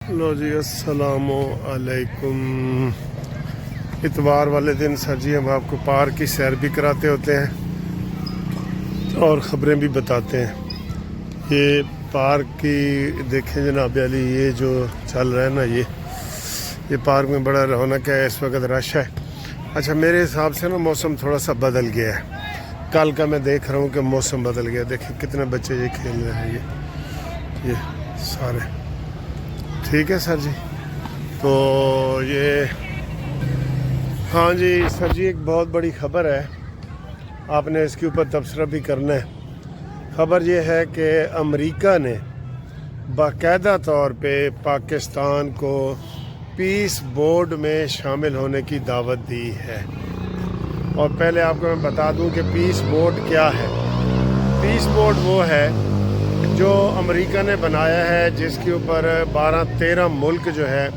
لو جی السلام علیکم۔ اتوار والے دن سر جی ہم آپ کو پارک کی سیر بھی کراتے ہوتے ہیں اور خبریں بھی بتاتے ہیں۔ یہ پارک کی دیکھیں جناب علی، یہ جو چل رہا ہے نا، یہ پارک میں بڑا رونق ہے، اس وقت رش ہے۔ اچھا، میرے حساب سے نا موسم تھوڑا سا بدل گیا ہے۔ کل کا میں دیکھ رہا ہوں کہ موسم بدل گیا۔ دیکھیں کتنے بچے یہ کھیل رہے ہیں، یہ سارے ٹھیک ہے سر جی۔ تو یہ ہاں جی سر جی، ایک بہت بڑی خبر ہے، آپ نے اس کے اوپر تبصرہ بھی کرنا ہے۔ خبر یہ ہے کہ امریکہ نے باقاعدہ طور پہ پاکستان کو پیس بورڈ میں شامل ہونے کی دعوت دی ہے۔ اور پہلے آپ کو میں بتا دوں کہ پیس بورڈ کیا ہے۔ پیس بورڈ وہ ہے جو امریکہ نے بنایا ہے، جس کے اوپر 12-13 ملک جو ہے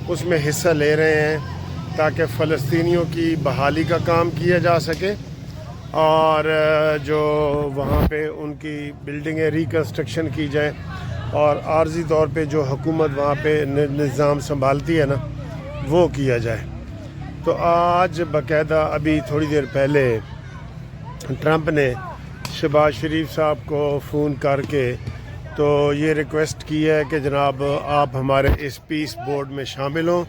اس میں حصہ لے رہے ہیں تاکہ فلسطینیوں کی بحالی کا کام کیا جا سکے اور جو وہاں پہ ان کی بلڈنگیں ریکنسٹرکشن کی جائیں اور عارضی طور پہ جو حکومت وہاں پہ نظام سنبھالتی ہے نا، وہ کیا جائے۔ تو آج باقاعدہ ابھی تھوڑی دیر پہلے ٹرمپ نے شہباز شریف صاحب کو فون کر کے تو یہ ریکویسٹ کی ہے کہ جناب آپ ہمارے اس پیس بورڈ میں شامل ہوں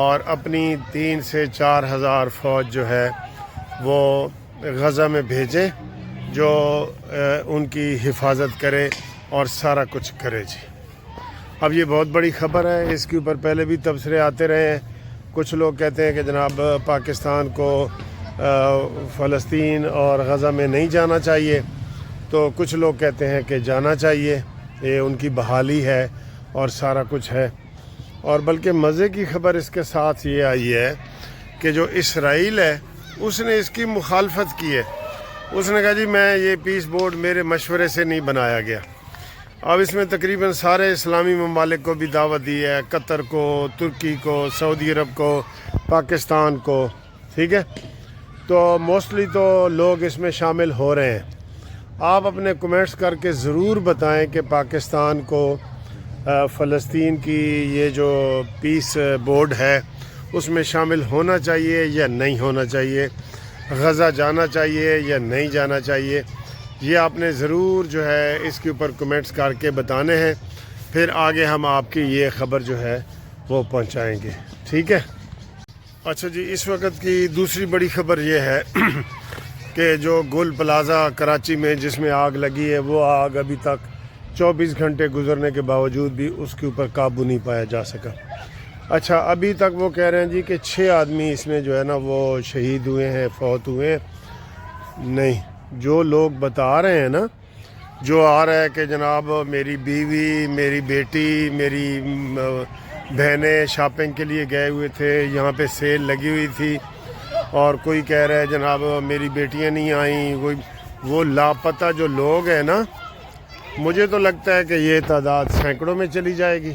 اور اپنی 3 سے 4 ہزار فوج جو ہے وہ غزہ میں بھیجیں، جو ان کی حفاظت کرے اور سارا کچھ کرے جی۔ اب یہ بہت بڑی خبر ہے، اس کے اوپر پہلے بھی تبصرے آتے رہے ہیں۔ کچھ لوگ کہتے ہیں کہ جناب پاکستان کو فلسطین اور غزہ میں نہیں جانا چاہیے، تو کچھ لوگ کہتے ہیں کہ جانا چاہیے، یہ ان کی بحالی ہے اور سارا کچھ ہے۔ اور بلکہ مزے کی خبر اس کے ساتھ یہ آئی ہے کہ جو اسرائیل ہے اس نے اس کی مخالفت کی ہے۔ اس نے کہا جی میں یہ پیس بورڈ میرے مشورے سے نہیں بنایا گیا۔ اب اس میں تقریباً سارے اسلامی ممالک کو بھی دعوت دی ہے، قطر کو، ترکی کو، سعودی عرب کو، پاکستان کو، ٹھیک ہے۔ تو موسٹلی تو لوگ اس میں شامل ہو رہے ہیں۔ آپ اپنے کمنٹس کر کے ضرور بتائیں کہ پاکستان کو فلسطین کی یہ جو پیس بورڈ ہے اس میں شامل ہونا چاہیے یا نہیں ہونا چاہیے، غزہ جانا چاہیے یا نہیں جانا چاہیے۔ یہ آپ نے ضرور جو ہے اس کے اوپر کمنٹس کر کے بتانے ہیں، پھر آگے ہم آپ کی یہ خبر جو ہے وہ پہنچائیں گے، ٹھیک ہے۔ اچھا جی، اس وقت کی دوسری بڑی خبر یہ ہے کہ جو گل پلازا کراچی میں جس میں آگ لگی ہے، وہ آگ ابھی تک 24 گھنٹے گزرنے کے باوجود بھی اس کے اوپر قابو نہیں پایا جا سکا۔ اچھا، ابھی تک وہ کہہ رہے ہیں جی کہ 6 آدمی اس میں جو ہے نا وہ شہید ہوئے ہیں، فوت ہوئے ہیں۔ نہیں، جو لوگ بتا رہے ہیں نا، جو آ رہا ہے کہ جناب میری بیوی، میری بیٹی، میری بہنیں شاپنگ کے لیے گئے ہوئے تھے، یہاں پہ سیل لگی ہوئی تھی، اور کوئی کہہ رہا ہے جناب میری بیٹیاں نہیں آئیں، وہ لاپتہ جو لوگ ہیں نا، مجھے تو لگتا ہے کہ یہ تعداد سینکڑوں میں چلی جائے گی،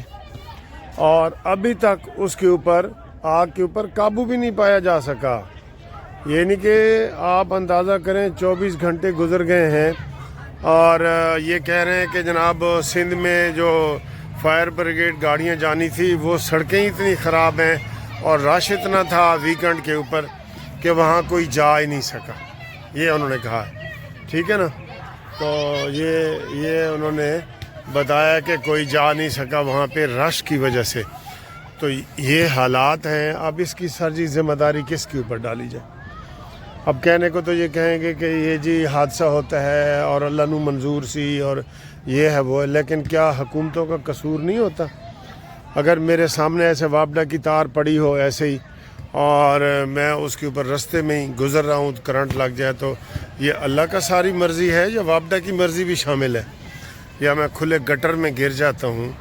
اور ابھی تک اس کے اوپر آگ کے اوپر قابو بھی نہیں پایا جا سکا۔ یعنی کہ آپ اندازہ کریں 24 گھنٹے گزر گئے ہیں، اور یہ کہہ رہے ہیں کہ جناب سندھ میں جو فائر بریگیڈ گاڑیاں جانی تھی، وہ سڑکیں اتنی خراب ہیں اور رش اتنا تھا ویکنڈ کے اوپر کہ وہاں کوئی جا ہی نہیں سکا، یہ انہوں نے کہا ہے، ٹھیک ہے نا۔ تو یہ انہوں نے بتایا کہ کوئی جا نہیں سکا وہاں پہ رش کی وجہ سے۔ تو یہ حالات ہیں، اب اس کی سر جی ذمہ داری کس کے اوپر ڈالی جائے؟ اب کہنے کو تو یہ کہیں گے کہ یہ جی حادثہ ہوتا ہے اور اللہ نو منظور سی اور یہ ہے وہ ہے، لیکن کیا حکومتوں کا قصور نہیں ہوتا؟ اگر میرے سامنے ایسے وابڈا کی تار پڑی ہو ایسے ہی، اور میں اس کے اوپر رستے میں ہی گزر رہا ہوں، کرنٹ لگ جائے، تو یہ اللہ کا ساری مرضی ہے یا وابڈا کی مرضی بھی شامل ہے؟ یا میں کھلے گٹر میں گر جاتا ہوں،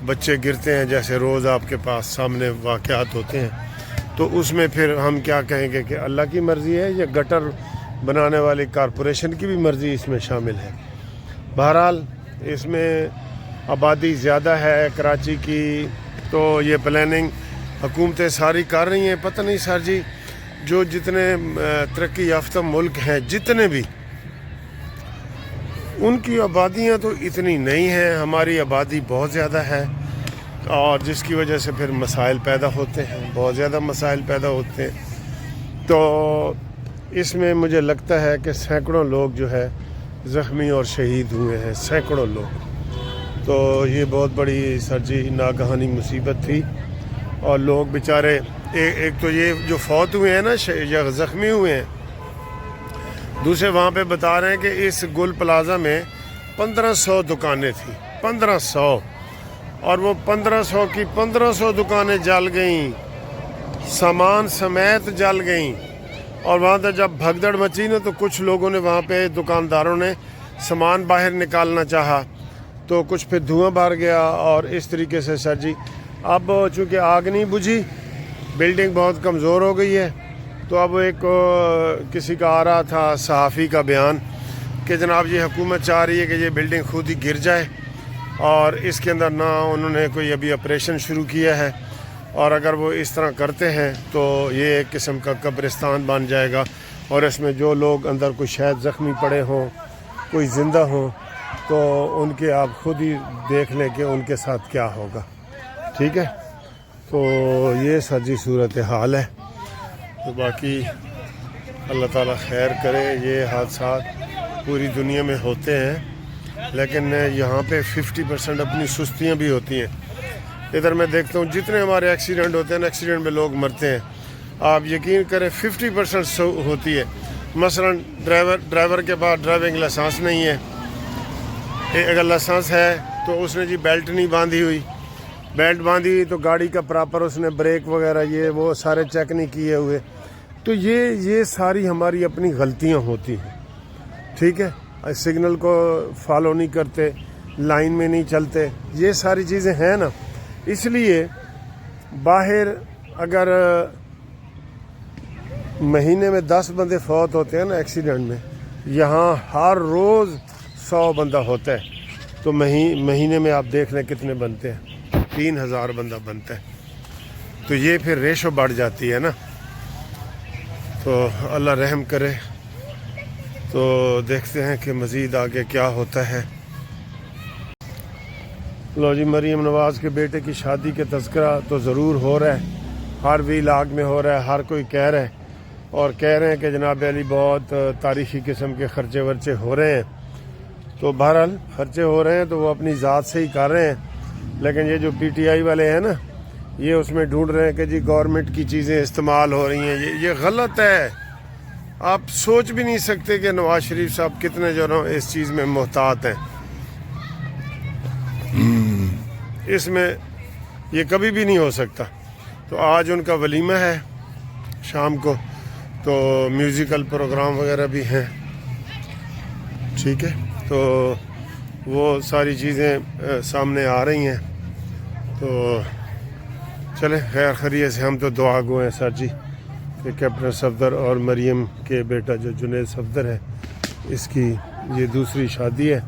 بچے گرتے ہیں جیسے روز آپ کے پاس سامنے واقعات ہوتے ہیں، تو اس میں پھر ہم کیا کہیں گے کہ اللہ کی مرضی ہے یا گٹر بنانے والی کارپوریشن کی بھی مرضی اس میں شامل ہے؟ بہرحال اس میں آبادی زیادہ ہے کراچی کی، تو یہ پلاننگ حکومتیں ساری کر رہی ہیں۔ پتہ نہیں سر جی، جو جتنے ترقی یافتہ ملک ہیں جتنے بھی، ان کی آبادیاں تو اتنی نہیں ہیں، ہماری آبادی بہت زیادہ ہے۔ اور جس کی وجہ سے پھر مسائل پیدا ہوتے ہیں، بہت زیادہ مسائل پیدا ہوتے ہیں۔ تو اس میں مجھے لگتا ہے کہ سینکڑوں لوگ جو ہے زخمی اور شہید ہوئے ہیں، سینکڑوں لوگ۔ تو یہ بہت بڑی سر جی ناگہانی مصیبت تھی، اور لوگ بیچارے ایک تو یہ جو فوت ہوئے ہیں نا یا زخمی ہوئے ہیں، دوسرے وہاں پہ بتا رہے ہیں کہ اس گل پلازا میں 1500 دکانیں تھیں، 1500، اور وہ 1500 کی 1500 دکانیں جل گئیں، سامان سمیت جل گئیں۔ اور وہاں تک جب بھگدڑ مچی نا تو کچھ لوگوں نے وہاں پہ دکانداروں نے سامان باہر نکالنا چاہا تو کچھ پہ دھواں باہر گیا، اور اس طریقے سے سر جی اب چونکہ آگ نہیں بجھی، بلڈنگ بہت کمزور ہو گئی ہے، تو اب ایک کسی کا آ رہا تھا صحافی کا بیان کہ جناب یہ حکومت چاہ رہی ہے کہ یہ بلڈنگ خود ہی گر جائے، اور اس کے اندر نہ انہوں نے کوئی ابھی آپریشن شروع کیا ہے، اور اگر وہ اس طرح کرتے ہیں تو یہ ایک قسم کا قبرستان بن جائے گا، اور اس میں جو لوگ اندر کوئی شاید زخمی پڑے ہوں، کوئی زندہ ہوں، تو ان کے آپ خود ہی دیکھ لیں کہ ان کے ساتھ کیا ہوگا۔ ٹھیک ہے، تو یہ سر جی صورتحال ہے۔ تو باقی اللہ تعالیٰ خیر کرے، یہ حادثات پوری دنیا میں ہوتے ہیں، لیکن یہاں پہ 50% اپنی سستیاں بھی ہوتی ہیں۔ ادھر میں دیکھتا ہوں جتنے ہمارے ایکسیڈنٹ ہوتے ہیں نا، ایکسیڈنٹ میں لوگ مرتے ہیں، آپ یقین کریں 50% ہوتی ہے۔ مثلا ڈرائیور کے پاس ڈرائیونگ لائسنس نہیں ہے، اگر لائسنس ہے تو اس نے جی بیلٹ نہیں باندھی ہوئی، بیلٹ باندھی ہوئی تو گاڑی کا پراپر اس نے بریک وغیرہ یہ وہ سارے چیک نہیں کیے ہوئے، تو یہ ساری ہماری اپنی غلطیاں ہوتی ہیں۔ ٹھیک ہے، سگنل کو فالو نہیں کرتے، لائن میں نہیں چلتے، یہ ساری چیزیں ہیں نا۔ اس لیے باہر اگر مہینے میں 10 بندے فوت ہوتے ہیں نا ایکسیڈنٹ میں، یہاں ہر روز 100 بندہ ہوتا ہے، تو مہینے میں آپ دیکھ لیں کتنے بنتے ہیں، 3000 بندہ بنتا ہے، تو یہ پھر ریشو بڑھ جاتی ہے نا۔ تو اللہ رحم کرے، تو دیکھتے ہیں کہ مزید آگے کیا ہوتا ہے۔ لو جی، مریم نواز کے بیٹے کی شادی کے تذکرہ تو ضرور ہو رہا ہے، ہر ویلاگ میں ہو رہا ہے، ہر کوئی کہہ رہا ہے، اور کہہ رہے ہیں کہ جناب علی بہت تاریخی قسم کے خرچے ورچے ہو رہے ہیں۔ تو بہرحال خرچے ہو رہے ہیں تو وہ اپنی ذات سے ہی کر رہے ہیں، لیکن یہ جو پی ٹی آئی والے ہیں نا، یہ اس میں ڈھونڈ رہے ہیں کہ جی گورنمنٹ کی چیزیں استعمال ہو رہی ہیں، یہ غلط ہے۔ آپ سوچ بھی نہیں سکتے کہ نواز شریف صاحب کتنے جو نا اس چیز میں محتاط ہیں، اس میں یہ کبھی بھی نہیں ہو سکتا۔ تو آج ان کا ولیمہ ہے شام کو، تو میوزیکل پروگرام وغیرہ بھی ہیں۔ ٹھیک ہے، تو وہ ساری چیزیں سامنے آ رہی ہیں، تو چلیں خیر خیریت سے، ہم تو دعا گو ہیں سر جی کہ کیپٹن صفدر اور مریم کے بیٹا جو جنید صفدر ہے، اس کی یہ دوسری شادی ہے،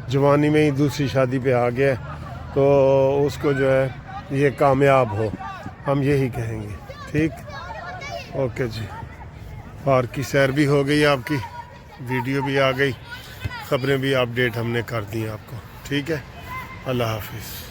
جوانی میں ہی دوسری شادی پہ آ گیا ہے، تو اس کو جو ہے یہ کامیاب ہو، ہم یہی کہیں گے۔ ٹھیک، اوکے جی، پارک کی سیر بھی ہو گئی، آپ کی ویڈیو بھی آ گئی، خبریں بھی اپڈیٹ ہم نے کر دی آپ کو۔ ٹھیک ہے، اللہ حافظ۔